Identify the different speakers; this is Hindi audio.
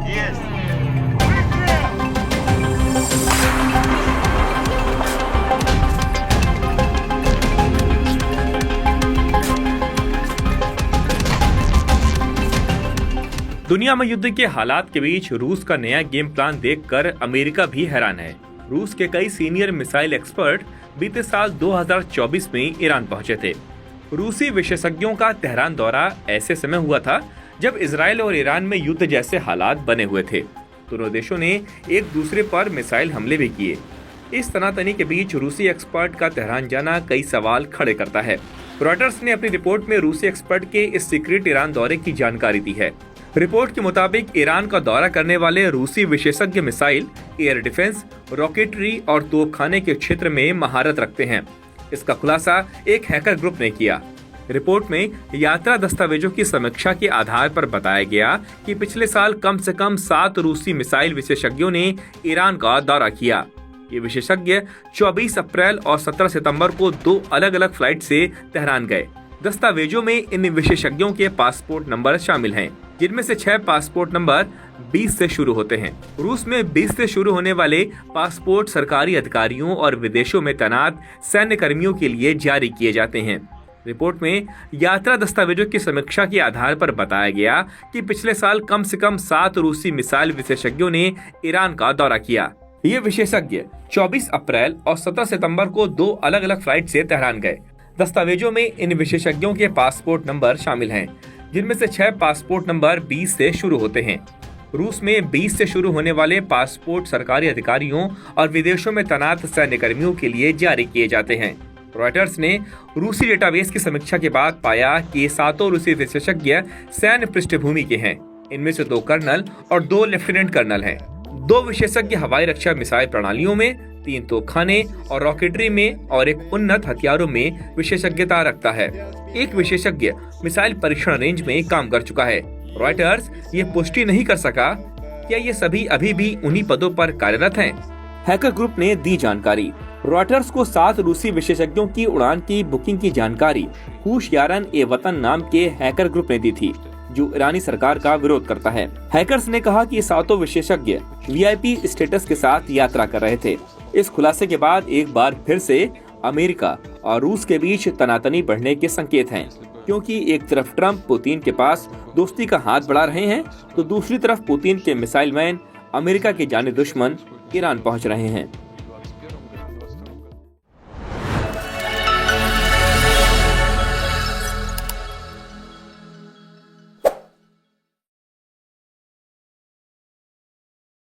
Speaker 1: दुनिया में युद्ध के हालात के बीच रूस का नया गेम प्लान देखकर अमेरिका भी हैरान है। रूस के कई सीनियर मिसाइल एक्सपर्ट बीते साल 2024 में ईरान पहुंचे थे। रूसी विशेषज्ञों का तेहरान दौरा ऐसे समय हुआ था जब इजराइल और ईरान में युद्ध जैसे हालात बने हुए थे। दोनों देशों ने एक दूसरे पर मिसाइल हमले भी किए। इस तनातनी के बीच रूसी एक्सपर्ट का तेहरान जाना कई सवाल खड़े करता है। रॉयटर्स ने अपनी रिपोर्ट में रूसी एक्सपर्ट के इस सीक्रेट ईरान दौरे की जानकारी दी है। रिपोर्ट के मुताबिक ईरान का दौरा करने वाले रूसी विशेषज्ञ मिसाइल, एयर डिफेंस, रॉकेटरी और तोपखाने के क्षेत्र में महारत रखते हैं। इसका खुलासा एक हैकर ग्रुप ने किया। रिपोर्ट में यात्रा दस्तावेजों की समीक्षा के आधार पर बताया गया कि पिछले साल कम से कम 7 रूसी मिसाइल विशेषज्ञों ने ईरान का दौरा किया। ये विशेषज्ञ 24 अप्रैल और 17 सितंबर को 2 अलग अलग फ्लाइट से तेहरान गए। दस्तावेजों में इन विशेषज्ञों के पासपोर्ट नंबर शामिल हैं, जिनमें से 6 पासपोर्ट नंबर 20 से शुरू होते हैं। रूस में 20 से शुरू होने वाले पासपोर्ट सरकारी अधिकारियों और विदेशों में तैनात सैन्य कर्मियों के लिए जारी किए जाते हैं। रिपोर्ट में यात्रा दस्तावेजों की समीक्षा के आधार पर बताया गया कि पिछले साल कम से कम 7 रूसी मिसाइल विशेषज्ञों ने ईरान का दौरा किया। ये विशेषज्ञ 24 अप्रैल और 17 सितंबर को 2 अलग अलग फ्लाइट से तेहरान गए। दस्तावेजों में इन विशेषज्ञों के पासपोर्ट नंबर शामिल हैं, जिनमें से 6 पासपोर्ट नंबर 20 से शुरू होते हैं। रूस में 20 से शुरू होने वाले पासपोर्ट सरकारी अधिकारियों और विदेशों में तैनात सैन्य कर्मियों के लिए जारी किए जाते हैं। रॉयटर्स ने रूसी डेटाबेस की समीक्षा के बाद पाया कि ये 7 रूसी विशेषज्ञ सैन्य पृष्ठभूमि के हैं। इनमें से 2 कर्नल और 2 लेफ्टिनेंट कर्नल हैं। 2 विशेषज्ञ हवाई रक्षा मिसाइल प्रणालियों में, 3 तोपखाने और रॉकेटरी में और एक उन्नत हथियारों में विशेषज्ञता रखता है। एक विशेषज्ञ मिसाइल परीक्षण रेंज में काम कर चुका है। रॉयटर्स ये पुष्टि नहीं कर सका क्या ये सभी अभी भी उन्हीं पदों पर कार्यरत हैं। हैकर ग्रुप ने दी जानकारी। रॉयटर्स को 7 रूसी विशेषज्ञों की उड़ान की बुकिंग की जानकारी हुशियारन-ए-वतन नाम के हैकर ग्रुप ने दी थी, जो ईरानी सरकार का विरोध करता है। हैकर्स ने कहा कि 7 विशेषज्ञ वीआईपी स्टेटस के साथ यात्रा कर रहे थे। इस खुलासे के बाद एक बार फिर से अमेरिका और रूस के बीच तनातनी बढ़ने के संकेत हैं, क्योंकि एक तरफ ट्रंप पुतिन के पास दोस्ती का हाथ बढ़ा रहे हैं, तो दूसरी तरफ पुतिन के मिसाइल मैन, अमेरिका के जाने दुश्मन ईरान पहुंच रहे हैं।